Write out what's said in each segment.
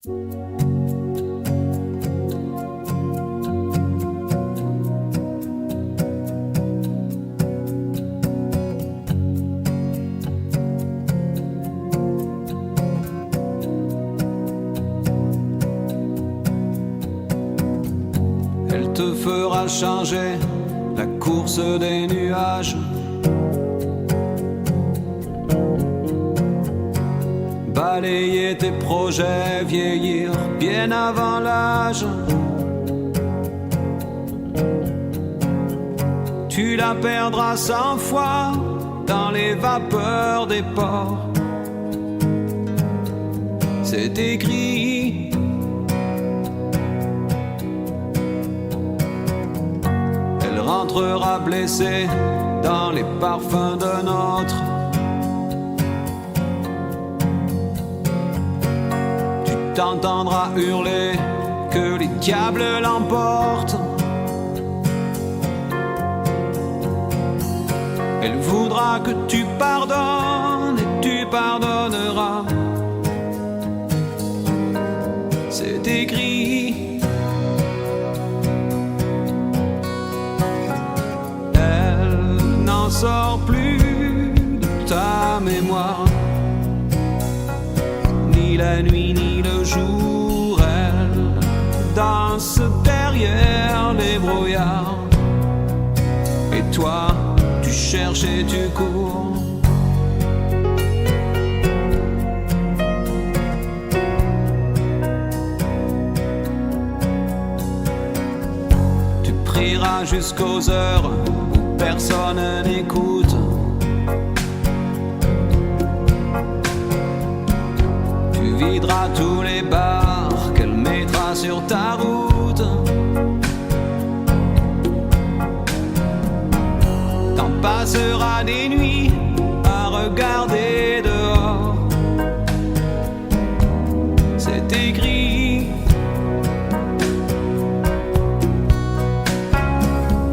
Elle te fera changer la course des nuages. Balayer tes projets, vieillir bien avant l'âge. Tu la perdras 100 fois dans les vapeurs des ports. C'est écrit. Elle rentrera blessée dans les parfums d'un autre. T'entendras hurler que les diables l'emportent. Elle voudra que tu pardonnes et tu pardonneras. C'est écrit. Elle n'en sort plus de ta mémoire. Ni la nuit ni le jour, elle danse derrière les brouillards. Et toi, tu cherches et tu cours. Tu prieras jusqu'aux heures où personne n'écoute. Tu videras tous les bars qu'elle mettra sur ta route. T'en passeras des nuits à regarder dehors. C'est écrit.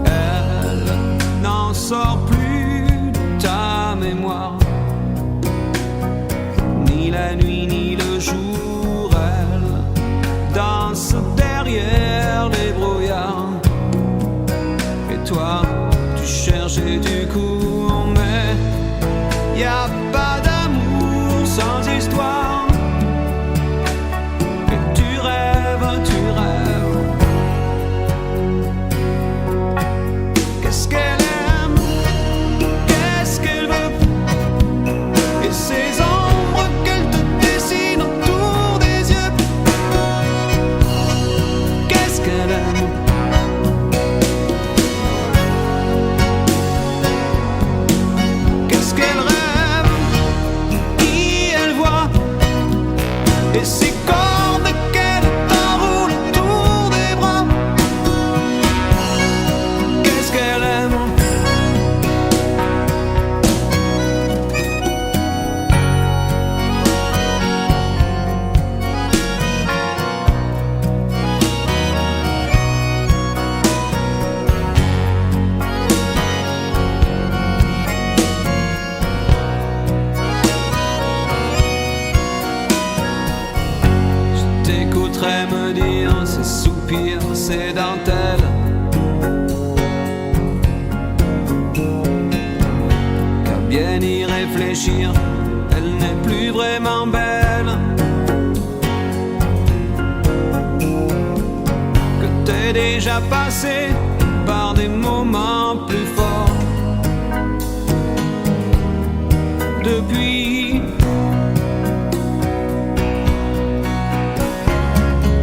Elle n'en sort plus de ta mémoire. Ni la nuit ni le jour, elle danse derrière les brouillards. Et toi, tu cherches et tu cours, mais y a pas d'amour sans histoire. Et tu rêves, tu rêves. Qu'est-ce qu'elle aime, qu'est-ce qu'elle veut, et ses ombres qu'elle te dessine autour des yeux. Qu'est-ce qu'elle aime, qu'est-ce qu'elle rêve, qui elle voit, et ses cordes qu'elle t'enroule autour des bras. Qu'est-ce qu'elle aime, je t'écouterai me dire ses soupirs, ses dentelles. Qu'à bien y réfléchir, elle n'est plus vraiment belle. Que t'es déjà passé par des moments plus forts. Depuis,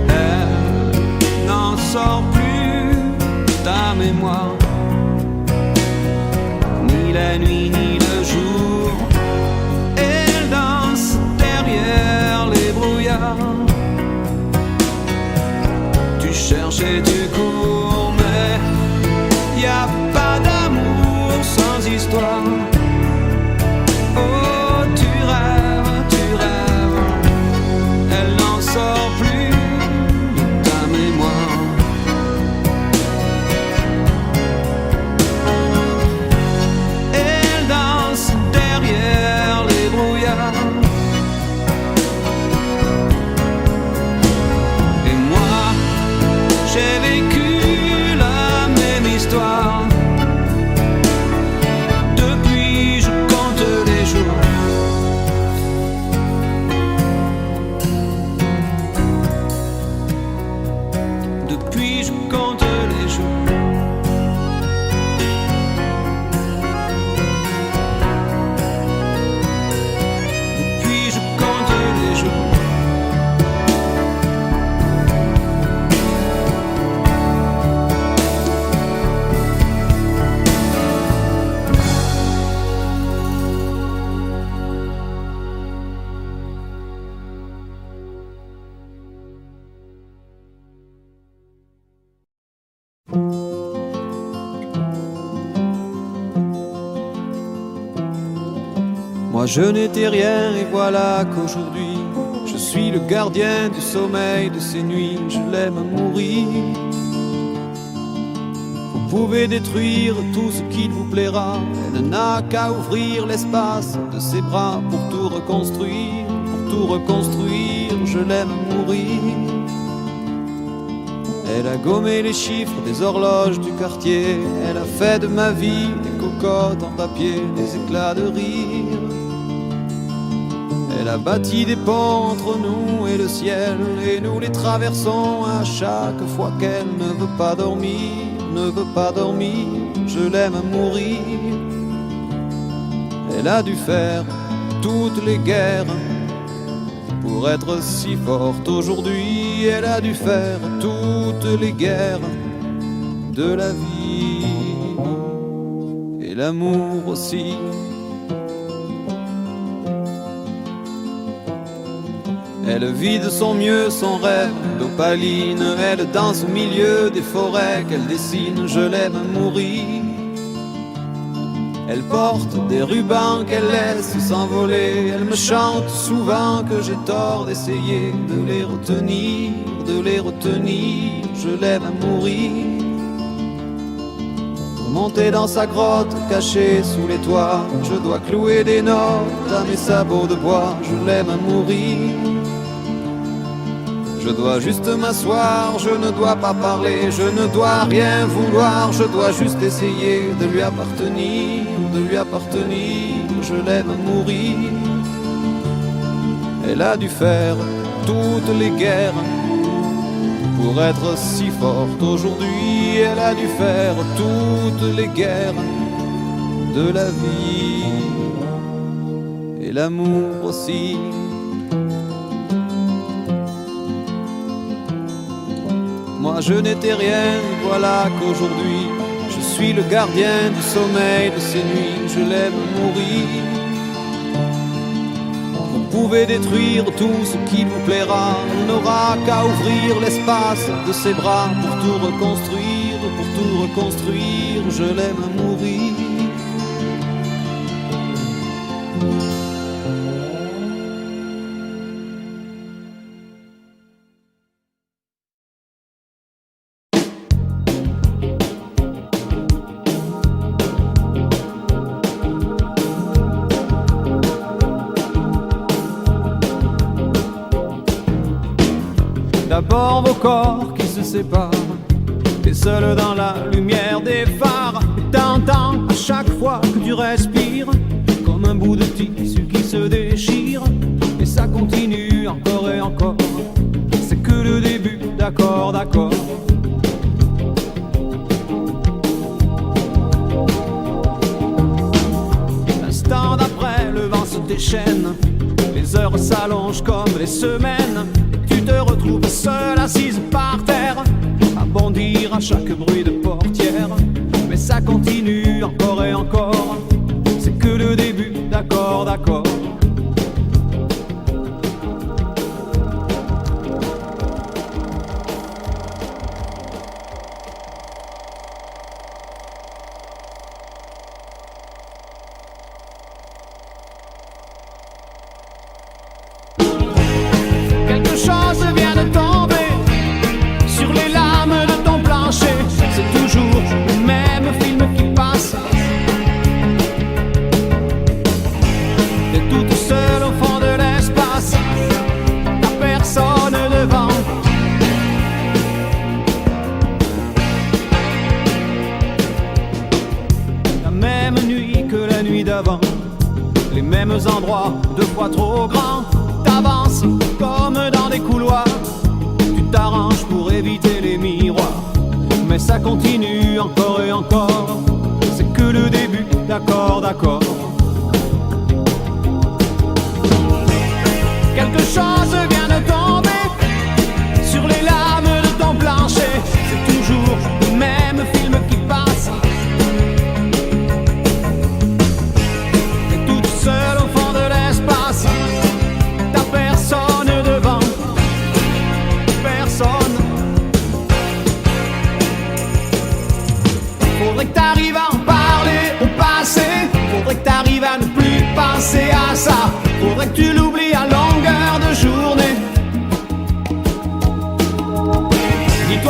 elle n'en sort plus de ta mémoire. Ni la nuit ni le jour, elle danse derrière les brouillards. Tu cherches et tu cours, mais y a pas d'amour sans histoire. Oh, tu rêves, elle n'en sort plus de ta mémoire. Elle danse derrière les brouillards. Moi je n'étais rien et voilà qu'aujourd'hui je suis le gardien du sommeil de ces nuits. Je l'aime à mourir. Vous pouvez détruire tout ce qu'il vous plaira. Elle n'a qu'à ouvrir l'espace de ses bras pour tout reconstruire. Pour tout reconstruire, je l'aime à mourir. Elle a gommé les chiffres des horloges du quartier. Elle a fait de ma vie des cocottes en papier, des éclats de rire. Elle a bâti des ponts entre nous et le ciel, et nous les traversons à chaque fois qu'elle ne veut pas dormir, ne veut pas dormir. Je l'aime à mourir. Elle a dû faire toutes les guerres pour être si forte aujourd'hui. Elle a dû faire toutes les guerres de la vie et l'amour aussi. Elle vit de son mieux son rêve d'opaline. Elle danse au milieu des forêts qu'elle dessine. Je l'aime à mourir. Elle porte des rubans qu'elle laisse s'envoler. Elle me chante souvent que j'ai tort d'essayer de les retenir, de les retenir. Je l'aime à mourir. Pour monter dans sa grotte cachée sous les toits, je dois clouer des notes à mes sabots de bois. Je l'aime à mourir. Je dois juste m'asseoir, je ne dois pas parler, je ne dois rien vouloir, je dois juste essayer de lui appartenir, de lui appartenir. Je l'aime à mourir. Elle a dû faire toutes les guerres pour être si forte aujourd'hui. Elle a dû faire toutes les guerres de la vie et l'amour aussi. Moi je n'étais rien, voilà qu'aujourd'hui je suis le gardien du sommeil de ces nuits. Je l'aime mourir. Vous pouvez détruire tout ce qui vous plaira. On n'aura qu'à ouvrir l'espace de ses bras pour tout reconstruire, pour tout reconstruire. Je l'aime à mourir. D'abord vos corps qui se séparent, t'es seul dans la lumière des phares. Et t'entends à chaque fois que tu respires comme un bout de tissu qui se déchire. Et ça continue encore et encore. C'est que le début, d'accord, d'accord. L'instant d'après, le vent se déchaîne. Les heures s'allongent comme les semaines. Tu te retrouves seule assise par terre, à bondir à chaque bruit de portière. Mais ça continue encore et encore. C'est que le début, d'accord, d'accord.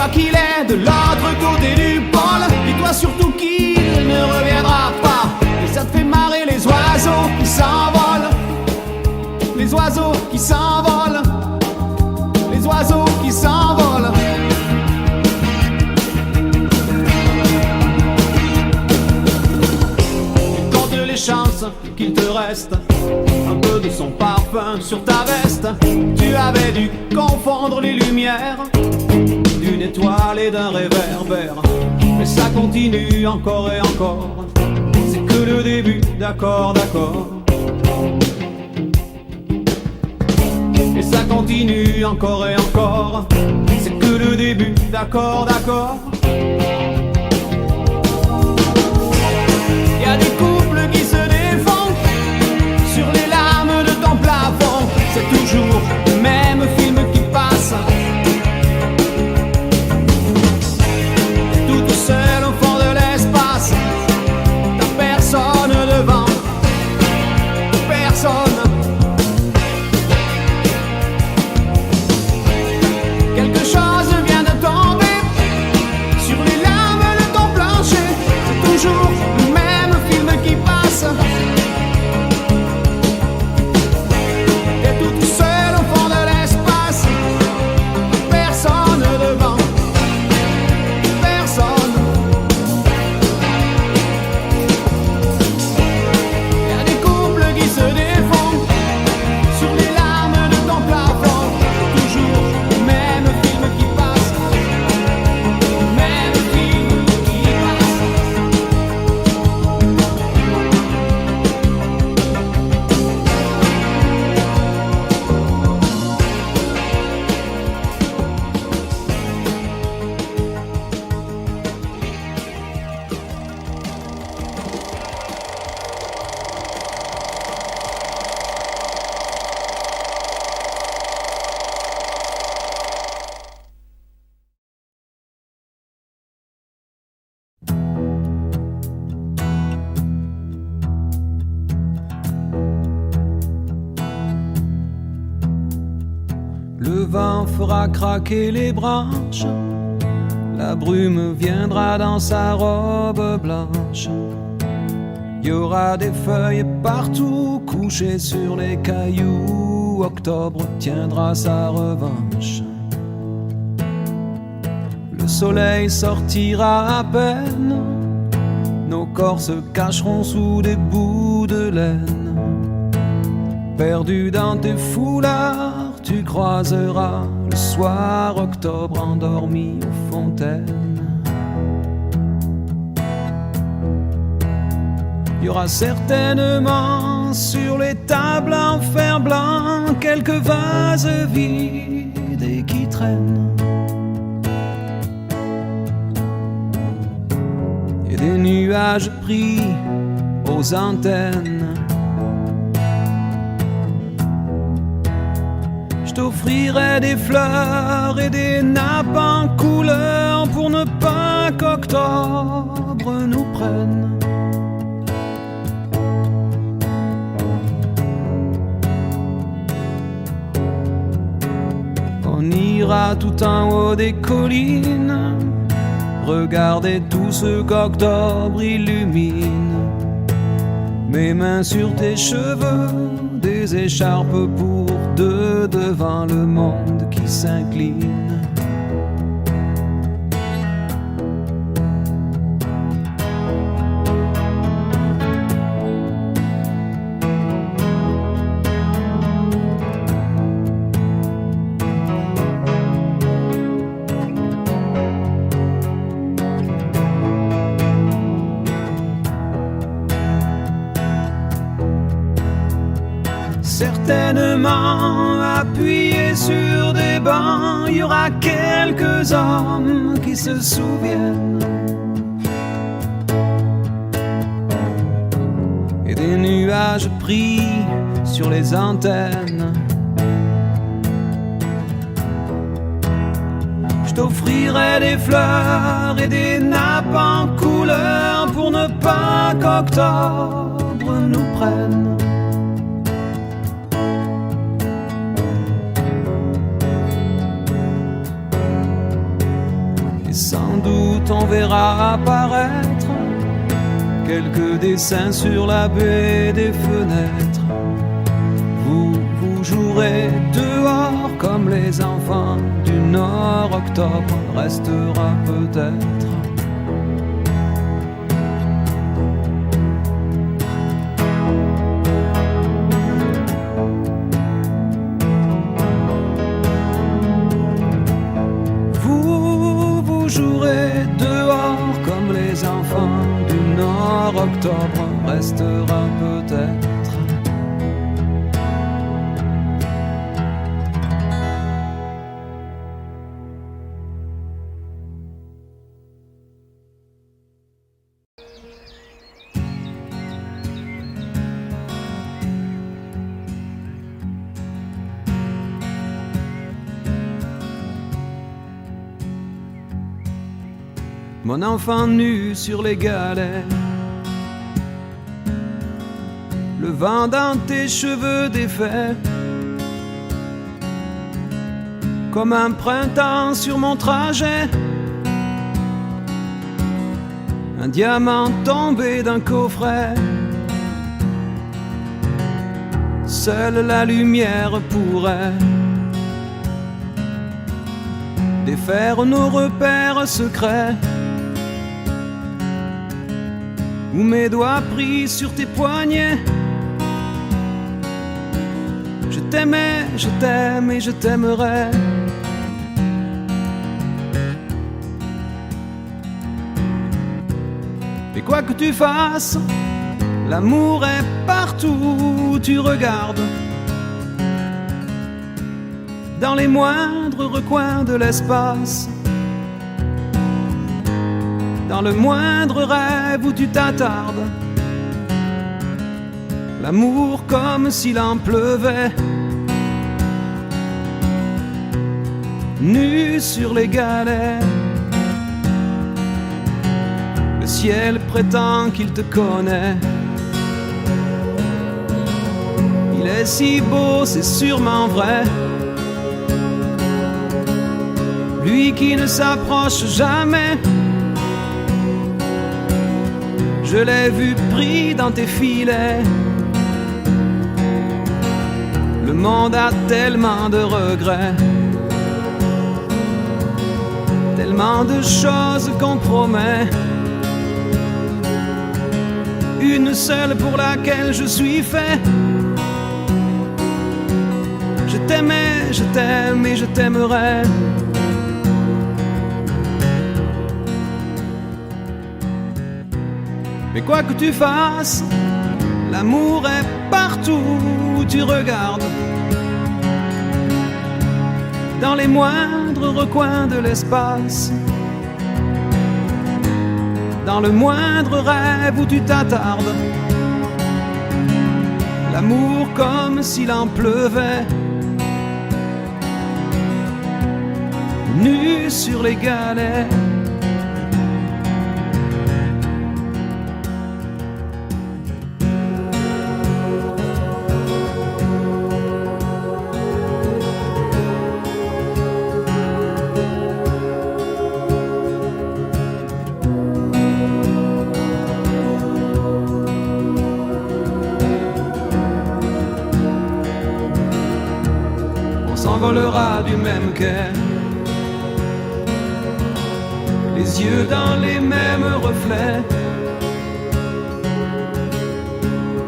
Toi qu'il est de l'autre côté du pôle, dis-toi surtout qu'il ne reviendra pas. Et ça te fait marrer les oiseaux qui s'envolent, les oiseaux qui s'envolent, les oiseaux qui s'envolent. Il compte les chances qu'il te reste un peu de son parfum sur ta veste. Tu avais dû confondre les lumières d'une étoile et d'un réverbère. Mais ça continue encore et encore. C'est que le début, d'accord, d'accord. Et ça continue encore et encore. C'est que le début, d'accord, d'accord. Y a des couples qui se défendent sur les lames de ton plafond. C'est toujours le même film qui passe. Tout seul au fond de l'espace. T'as personne devant, personne. Quelque chose vient de tomber sur les lames de ton plancher. C'est toujours le même film qui passe. T'es tout seul au fond de l'espace. Personne devant, personne. Y a des couples qui se défendent sur les lames de ton plafond. Toujours le même film qui passe, le même film qui passe. Le vent fera craquer les branches, la brume viendra dans sa robe blanche. Il y aura des feuilles partout couchées sur les cailloux. Octobre tiendra sa revanche. Le soleil sortira à peine, nos corps se cacheront sous des bouts de laine. Perdu dans tes foulards, tu croiseras le soir octobre endormi aux fontaines. Il y aura certainement sur les tables en fer blanc quelques vases vides et qui traînent. Et des nuages pris aux antennes. Je t'offrirai des fleurs et des nappes en couleur pour ne pas qu'octobre nous prenne. On ira tout en haut des collines, regarder tout ce qu'octobre illumine. Mes mains sur tes cheveux, des écharpes pour deux devant le monde qui s'incline. Certainement appuyés sur des bancs, il y aura quelques hommes qui se souviennent. Et des nuages pris sur les antennes. Je t'offrirai des fleurs et des nappes en couleur pour ne pas qu'octobre nous prenne. sans doute on verra apparaître quelques dessins sur la baie des fenêtres. Vous jouerez dehors comme les enfants du Nord. Octobre restera peut-être. Vous jouerez dehors comme les enfants du Nord. Octobre restera peut-être. Mon enfant nu sur les galets, le vent dans tes cheveux défaits, comme un printemps sur mon trajet, un diamant tombé d'un coffret. Seule la lumière pourrait défaire nos repères secrets, où mes doigts pris sur tes poignets. Je t'aimais, je t'aime et je t'aimerai. Et quoi que tu fasses, l'amour est partout où tu regardes, dans les moindres recoins de l'espace, dans le moindre rêve où tu t'attardes. L'amour comme s'il en pleuvait, nu sur les galets. Le ciel prétend qu'il te connaît. Il est si beau, c'est sûrement vrai. Lui qui ne s'approche jamais. Je l'ai vu pris dans tes filets. Le monde a tellement de regrets, tellement de choses qu'on promet. Une seule pour laquelle je suis fait. Je t'aimais, je t'aime et je t'aimerai. Mais quoi que tu fasses, l'amour est partout où tu regardes, dans les moindres recoins de l'espace, dans le moindre rêve où tu t'attardes. L'amour comme s'il en pleuvait, nu sur les galets. S'envolera du même quai, les yeux dans les mêmes reflets.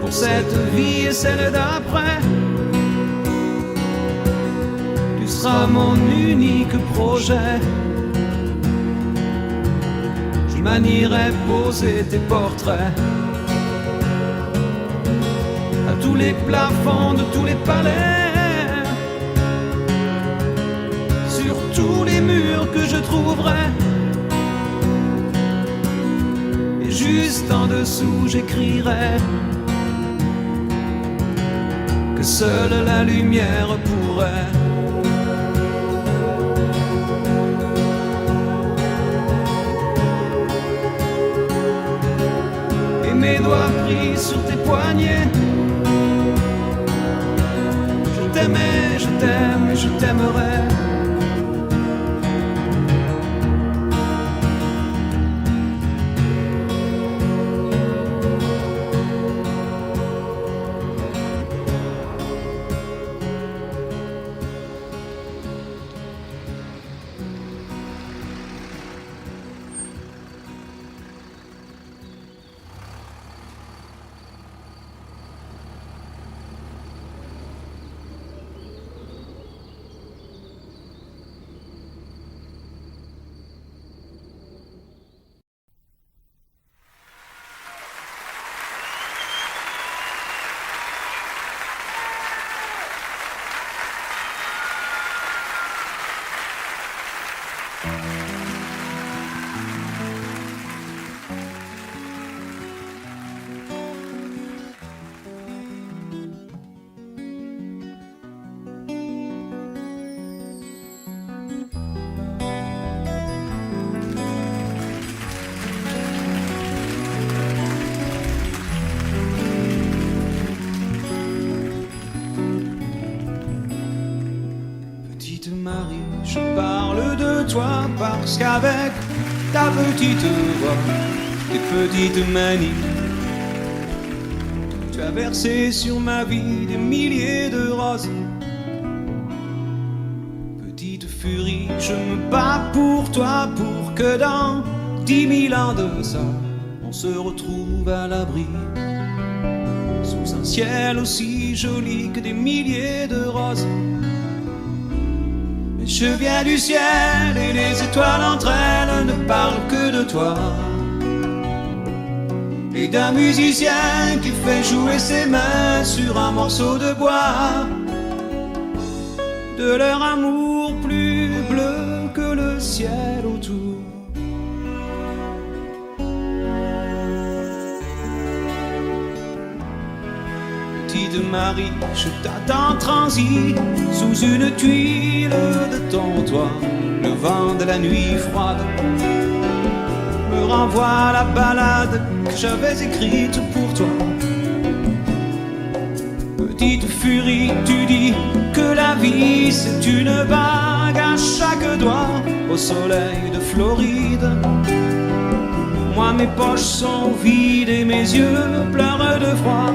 Pour cette vie et celle d'après, tu seras mon unique projet. Je manierai poser tes portraits à tous les plafonds de tous les palais, tous les murs que je trouverai. Et juste en dessous j'écrirai que seule la lumière pourrait et mes doigts pris sur tes poignets. Je t'aimais, je t'aime et je t'aimerai. Je parle de toi parce qu'avec ta petite voix, tes petites manies, tu as versé sur ma vie des milliers de roses. Petite furie, je me bats pour toi, pour que dans 10 000 ans de ça, on se retrouve à l'abri, sous un ciel aussi joli que des milliers de roses. Je viens du ciel et les étoiles entre elles ne parlent que de toi et d'un musicien qui fait jouer ses mains sur un morceau de bois, de leur amour plus bleu que le ciel autour. Petite Marie, je t'attends transi sous une tuile de ton toit. Le vent de la nuit froide me renvoie la ballade que j'avais écrite pour toi. Petite furie, tu dis que la vie c'est une bague à chaque doigt au soleil de Floride. Moi mes poches sont vides et mes yeux pleurent de froid.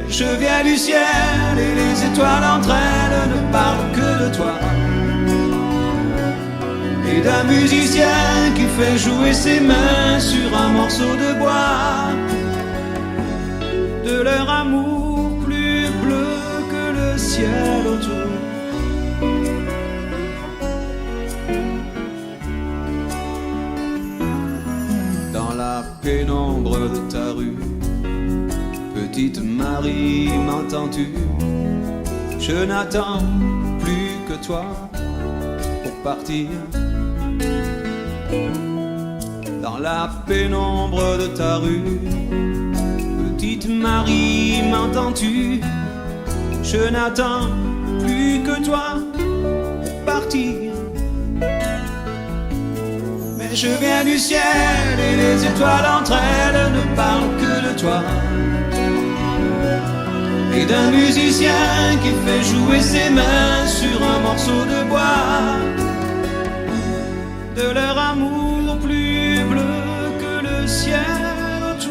Je viens du ciel et les étoiles entre elles ne parlent que de toi et d'un musicien qui fait jouer ses mains sur un morceau de bois, de leur amour plus bleu que le ciel autour. Dans la pénombre de ta rue, petite Marie, m'entends-tu? Je n'attends plus que toi pour partir. Dans la pénombre de ta rue, petite Marie, m'entends-tu? Je n'attends plus que toi pour partir. Mais je viens du ciel et les étoiles entre elles ne parlent que de toi et d'un musicien qui fait jouer ses mains sur un morceau de bois, de leur amour plus bleu que le ciel autour.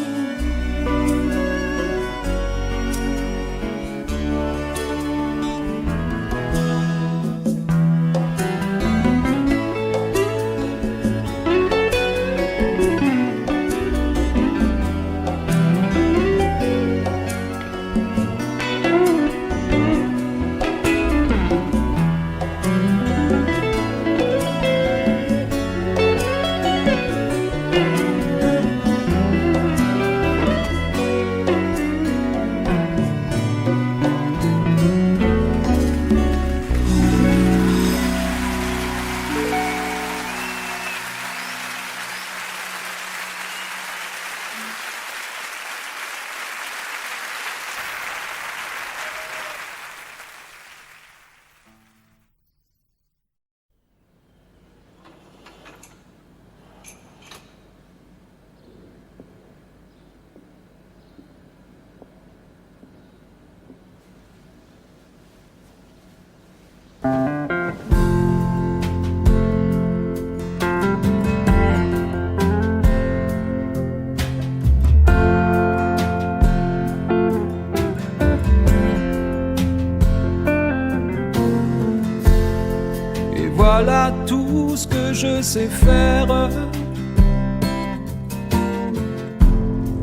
Voilà tout ce que je sais faire.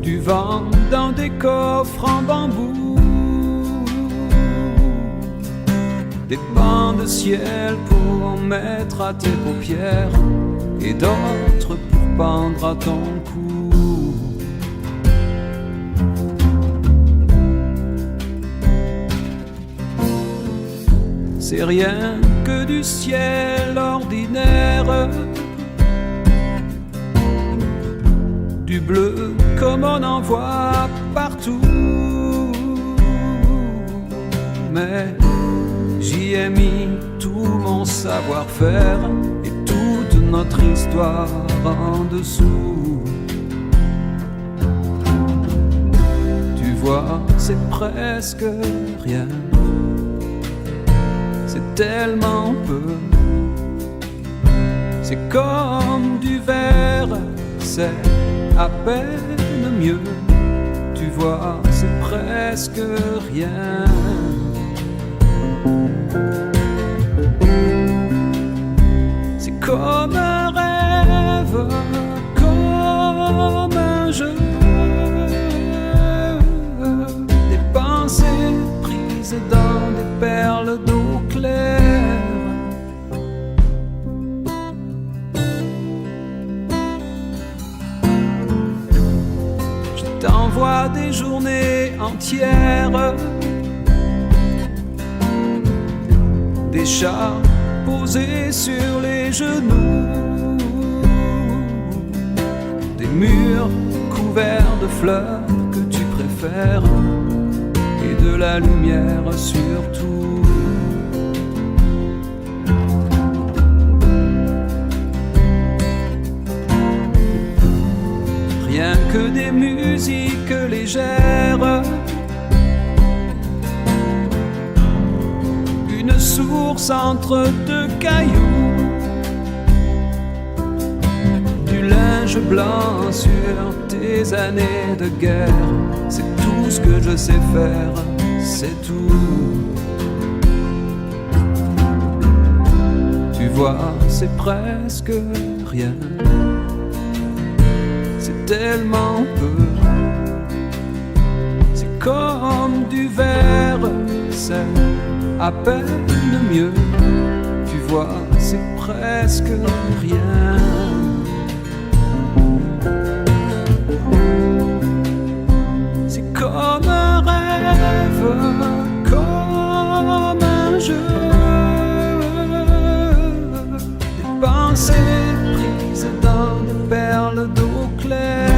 Du vent dans des coffres en bambou, des bancs de ciel pour en mettre à tes paupières et d'autres pour pendre à ton cou. c'est rien que du ciel ordinaire, du bleu comme on en voit partout. Mais j'y ai mis tout mon savoir-faire et toute notre histoire en dessous. Tu vois, c'est presque rien, c'est tellement peu. C'est comme du verre, c'est à peine mieux. Tu vois, c'est presque rien. C'est comme un rêve, comme un jeu, des pensées prises dans des perles d'eau claire. Je t'envoie des journées entières, des chats posés sur les genoux, des murs couverts de fleurs que tu préfères et de la lumière surtout. Rien que des musiques légères, une source entre deux cailloux, du linge blanc sur tes années de guerre. C'est tout ce que je sais faire, c'est tout. Tu vois, c'est presque rien, c'est tellement peu. C'est comme du verre, c'est à peine mieux. Tu vois, c'est presque rien. C'est comme un rêve, comme un jeu, des pensées prises dans des perles d'eau claire.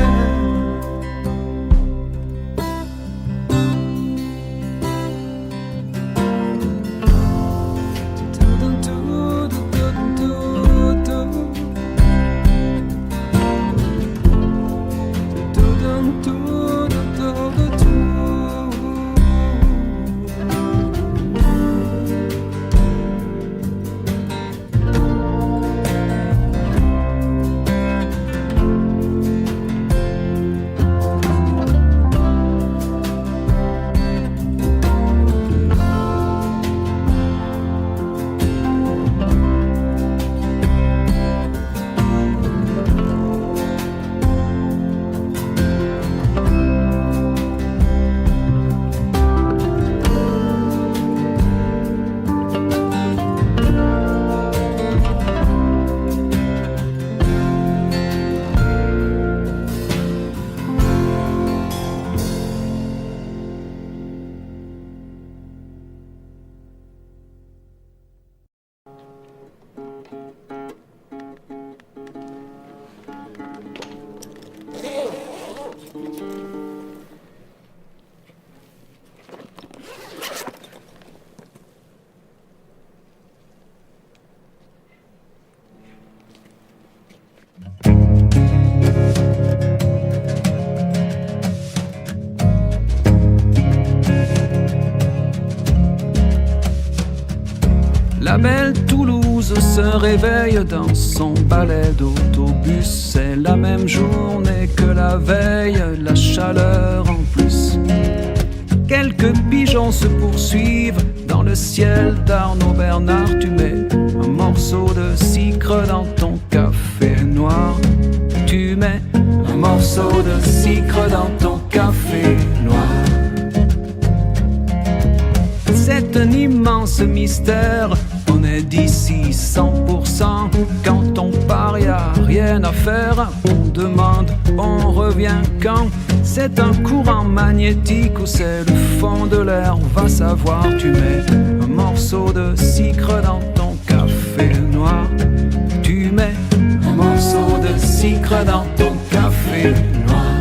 La belle Toulouse se réveille dans son balai d'autobus. C'est la même journée que la veille, la chaleur en plus. Quelques pigeons se poursuivent dans le ciel d'Arnaud Bernard. Tu mets un morceau de sucre dans ton café noir. Tu mets un morceau de sucre dans ton café noir. C'est un immense mystère On est d'ici 100%. Quand on part, y a rien à faire. On demande, on revient quand. C'est un courant magnétique ou c'est le fond de l'air. Va savoir, tu mets un morceau de sucre dans ton café noir. Tu mets un morceau de sucre dans ton café noir.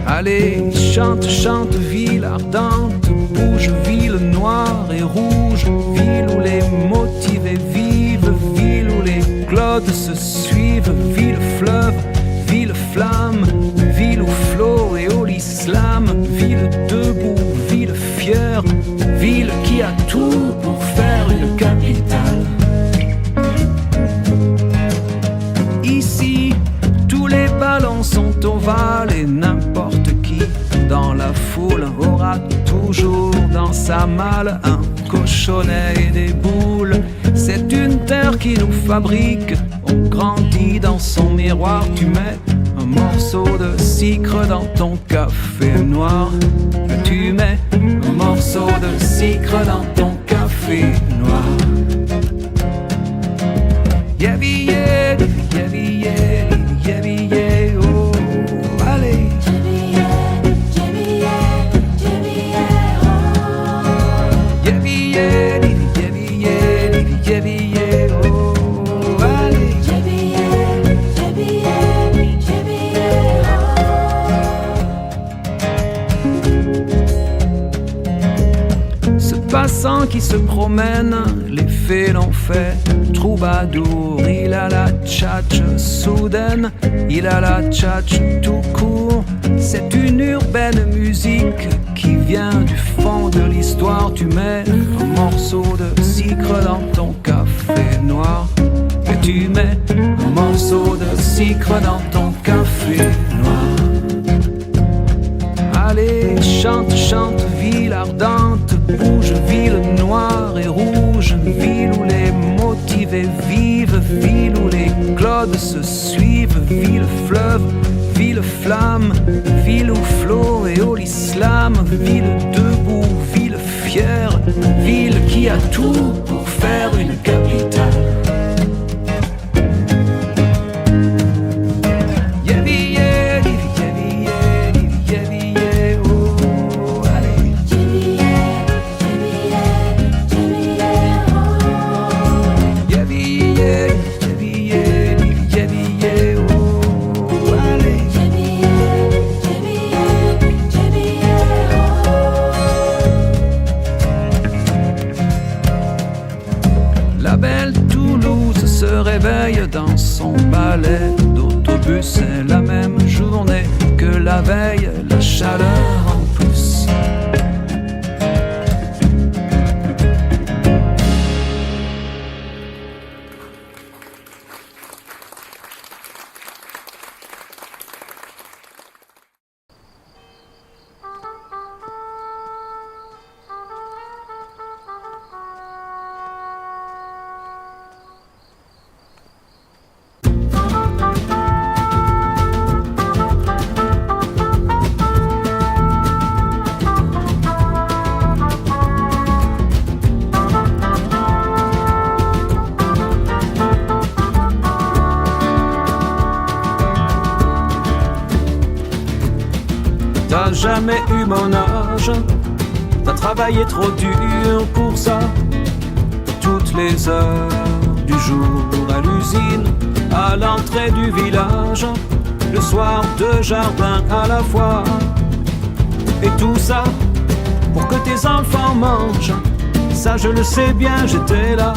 Allez, chante, chante, ville ardente, bouge, ville noire et rouge, ville où les motivés vivent, ville où les clodes se suivent, ville fleuve, ville flamme, ville où flot et au l'islam, ville debout, ville fière, ville qui a tout pour faire une capitale. Ici, tous les ballons sont ovales et n'importe qui dans la foule aura toujours dans sa malle un cochonnet et des boules. C'est une terre qui nous fabrique, on grandit dans son miroir. Tu mets un morceau de sucre dans ton café noir. Tu mets un morceau de sucre dans ton café noir. Yeah, yeah, yeah, yeah, yeah, yeah, oh, allez. Passant qui se promène, les fées l'ont fait. Troubadour, il a la tchatche soudaine, il a la tchatche tout court. C'est une urbaine musique qui vient du fond de l'histoire. Tu mets un morceau de sucre dans ton café noir. Et tu mets un morceau de sucre dans ton café noir. Allez, chante, chante, ville ardente, bouge, ville noire et rouge, ville où les motivés vivent, ville où les clodes se suivent, ville fleuve, ville flamme, ville où flot et au l'islam, ville debout, ville fière, ville qui a tout pour faire une capitale. Dans son balai d'autobus, c'est la même journée que la veille, la chaleur en plus. T'as jamais eu mon âge, t'as travaillé trop dur pour ça. Toutes les heures du jour à l'usine, à l'entrée du village, le soir deux jardins à la fois. Et tout ça pour que tes enfants mangent, ça je le sais bien, j'étais là.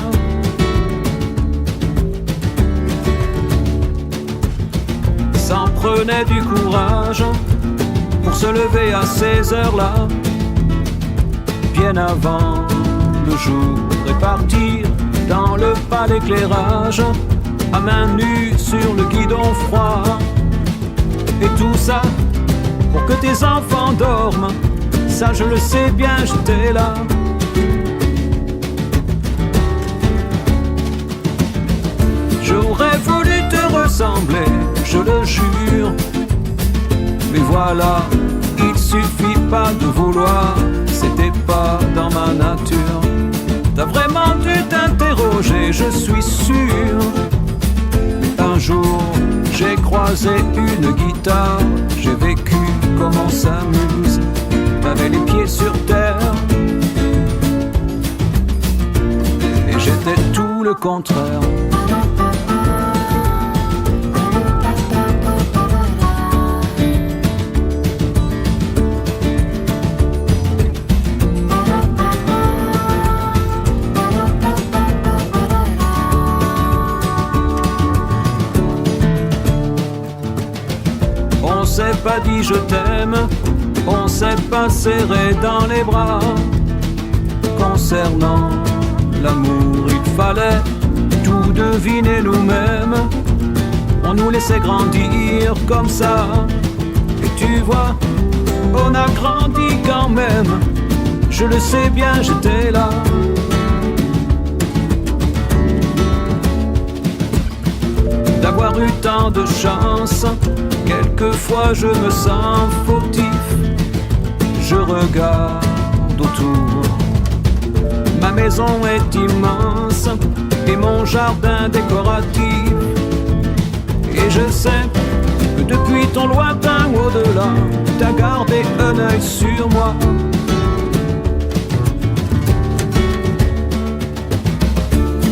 Ça en prenait du courage pour se lever à ces heures-là, bien avant le jour, et partir dans le pas d'éclairage, à main nue sur le guidon froid. Et tout ça pour que tes enfants dorment, ça je le sais bien, j'étais là. J'aurais voulu te ressembler, je le jure, mais voilà, il suffit pas de vouloir, c'était pas dans ma nature. T'as vraiment dû t'interroger, je suis sûr. Un jour, j'ai croisé une guitare, j'ai vécu comme on s'amuse, t'avais les pieds sur terre, et j'étais tout le contraire. On s'est pas dit je t'aime, on s'est pas serré dans les bras. Concernant l'amour, il fallait tout deviner nous-mêmes. On nous laissait grandir comme ça. Et tu vois, on a grandi quand même. Je le sais bien, j'étais là. D'avoir eu tant de chance, quelquefois je me sens fautif. Je regarde autour, ma maison est immense et mon jardin décoratif. Et je sais que depuis ton lointain au-delà, t'as gardé un œil sur moi.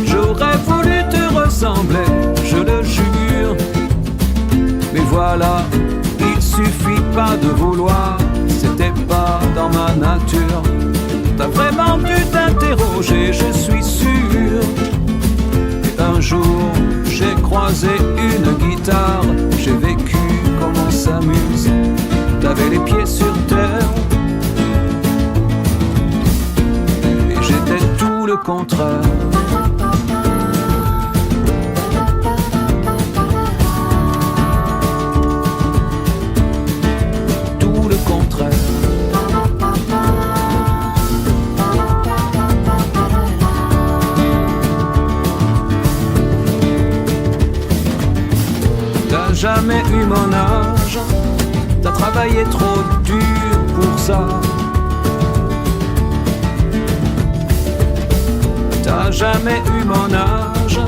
J'aurais voulu te ressembler, je le jure. Mais voilà, il suffit pas de vouloir, c'était pas dans ma nature. T'as vraiment dû t'interroger, je suis sûr. Et un jour, j'ai croisé une guitare, j'ai vécu comme on s'amuse. T'avais les pieds sur terre, et j'étais tout le contraire. Jamais eu mon âge, t'as travaillé trop dur pour ça. T'as jamais eu mon âge,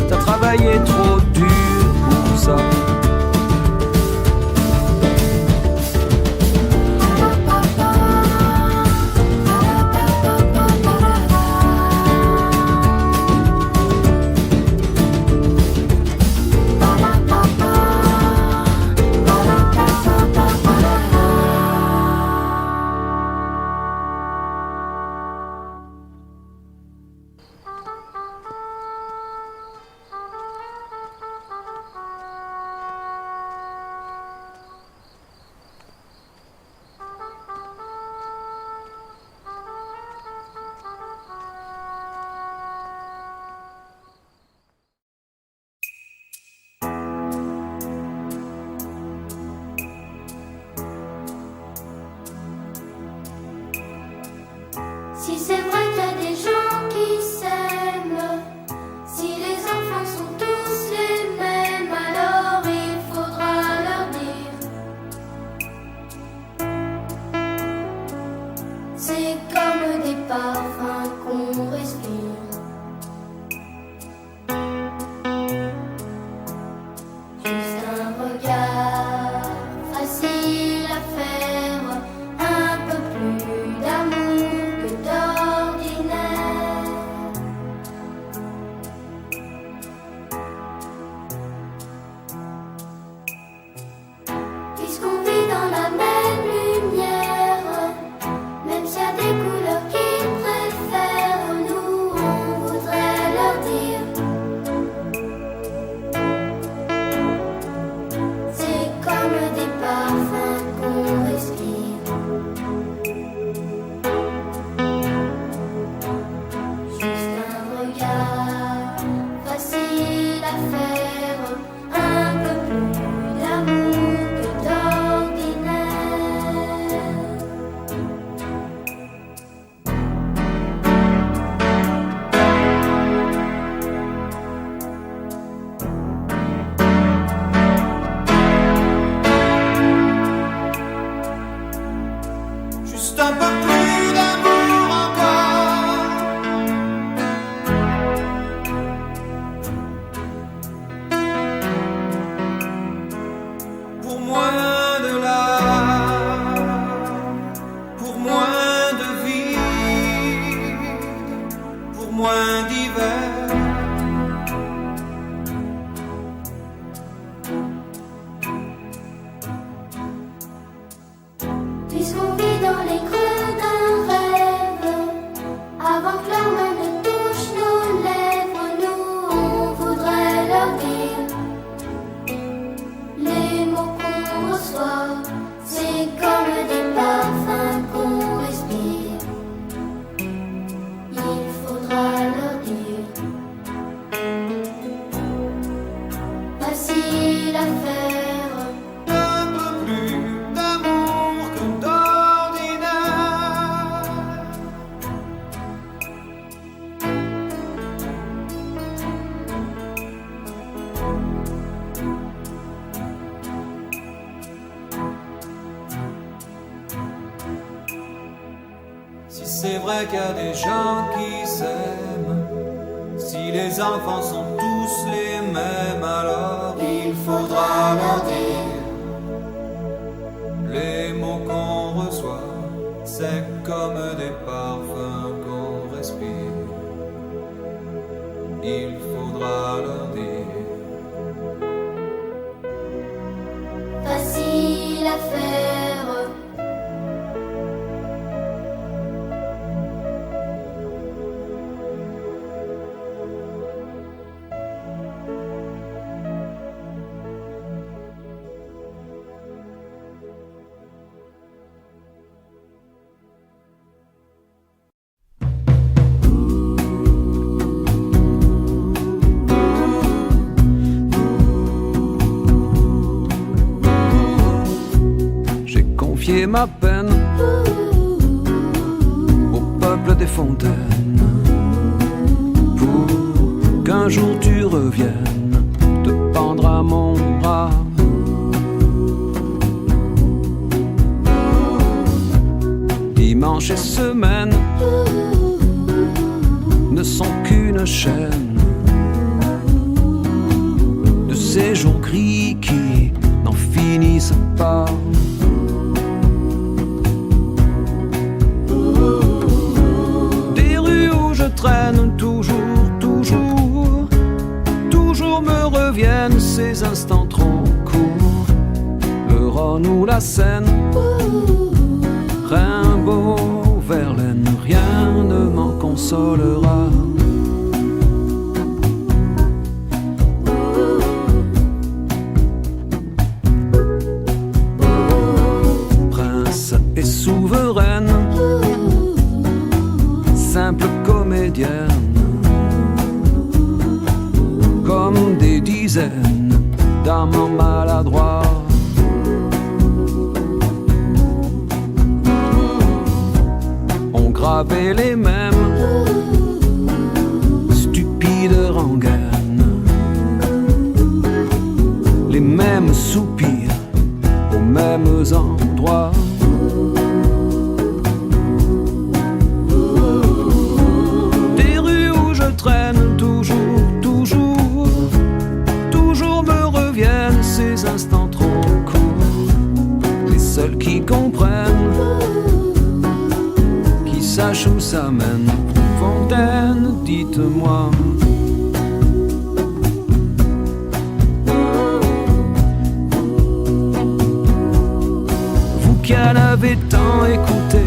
t'as travaillé trop dur pour ça. vrai qu'il y a des gens qui s'aiment. Si les enfants sont tous les mêmes, alors il faudra leur dire les mots qu'on reçoit, c'est comme des parfums qu'on respire. Il faudra leur dire. Facile à faire. Ma peine au peuple des fontaines, pour qu'un jour tu reviennes te pendre à mon bras. Dimanche et semaine ne sont qu'une chaîne de ces jours gris qui n'en finissent pas. Toujours me reviennent ces instants trop courts. Le Rhône ou la Seine, Rimbaud, Verlaine, rien ne m'en consolera. Prince et souveraine, simple comédienne, comme des dizaines d'amants maladroits. On gravait les mêmes stupides rengaines, les mêmes soupirs aux mêmes endroits. Des rues où je traîne toujours me reviennent ces instants trop courts. Les seuls qui comprennent, qui sachent où ça mène. Fontaine, dites-moi. Vous qui en avez tant écouté,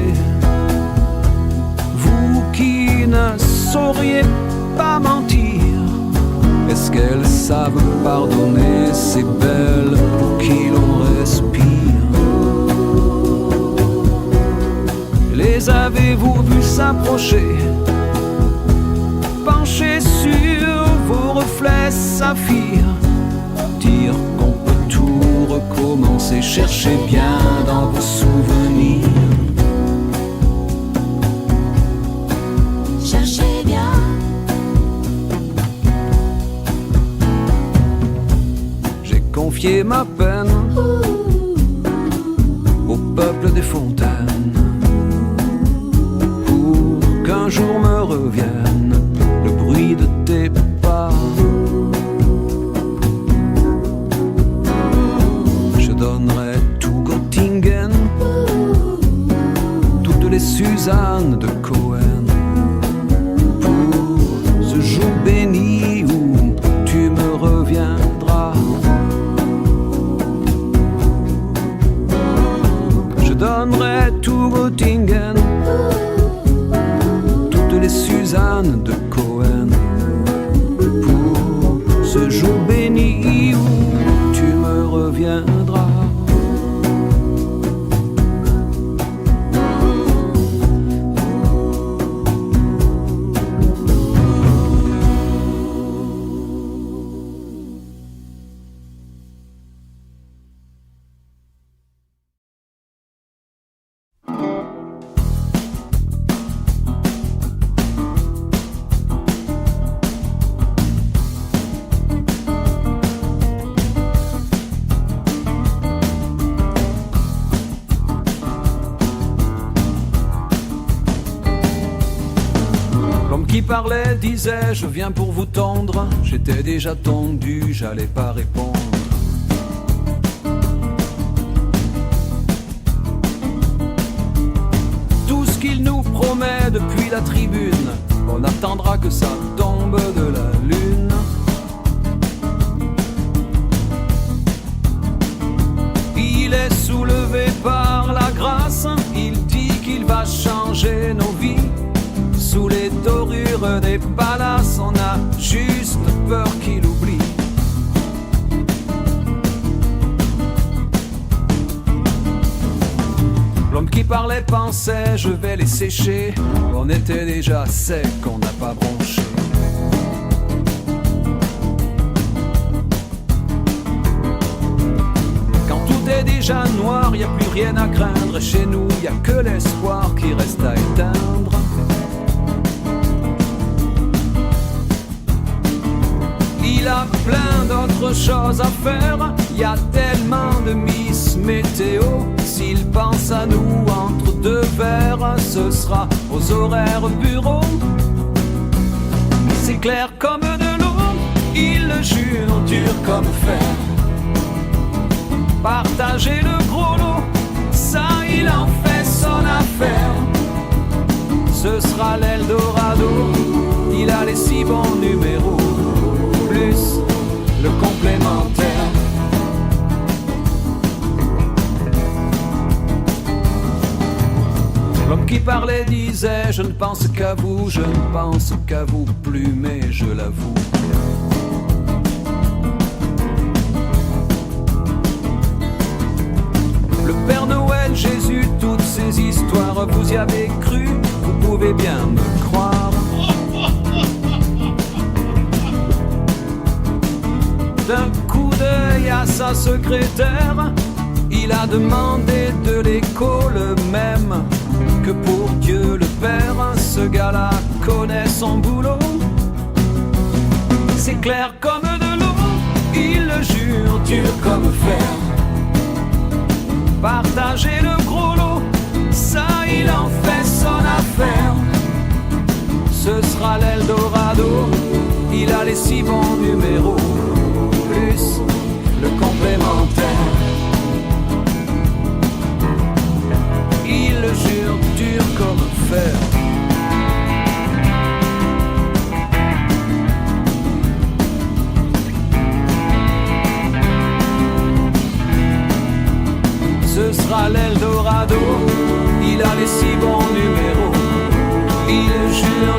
vous qui ne sauriez pas mentir, est-ce qu'elles savent pardonner ces belles pour qui l'on respire? Les avez-vous vus s'approcher, pencher sur vos reflets saphirs, dire qu'on peut tout recommencer? Cherchez bien dans vos souvenirs. Cherchez bien. Confier ma peine au peuple des fontaines, pour qu'un jour me revienne le bruit de tes pas. Je donnerai tout Göttingen, toutes les Suzanne de Cohen, pour ce jour béni où tu me reviendras. Je donnerai tout Göttingen, toutes les Suzanne de Cohen, pour ce jour béni où tu me reviendras. parlait disait je viens pour vous tendre. J'étais déjà tendu, j'allais pas répondre. Tout ce qu'il nous promet depuis la tribune, on attendra que ça tombe de la lune. Il est soulevé par la grâce, il dit qu'il va changer nos vies. Sous les dorures des palaces, on a juste peur qu'il oublie. L'homme qui parlait pensait je vais les sécher. On était déjà sec, on n'a pas bronché. Quand tout est déjà noir, y a plus rien à craindre. Chez nous, y a que l'espoir qui reste à éteindre. Il a plein d'autres choses à faire. Y a tellement de Miss Météo. S'il pense à nous entre deux verres, ce sera aux horaires bureau. C'est clair comme de l'eau, il le jure, dur comme fer. Partager le gros lot, ça il en fait son affaire. Ce sera l'Eldorado, il a les 6 bons numéros, plus le complémentaire. L'homme qui parlait disait je ne pense qu'à vous, je ne pense qu'à vous plus, mais je l'avoue. Le Père Noël, Jésus, toutes ces histoires, vous y avez cru, vous pouvez bien me croire. D'un coup d'œil à sa secrétaire, il a demandé de l'écho le même que pour Dieu le Père. Ce gars-là connaît son boulot. C'est clair comme de l'eau, il le jure, dur comme fer. Partager le gros lot, ça il en fait son affaire. Ce sera l'Eldorado, il a les 6 bons numéros, plus le complémentaire. Il le jure, dur comme fer. Ce sera l'Eldorado, il a les 6 bons numéros. Il le jure,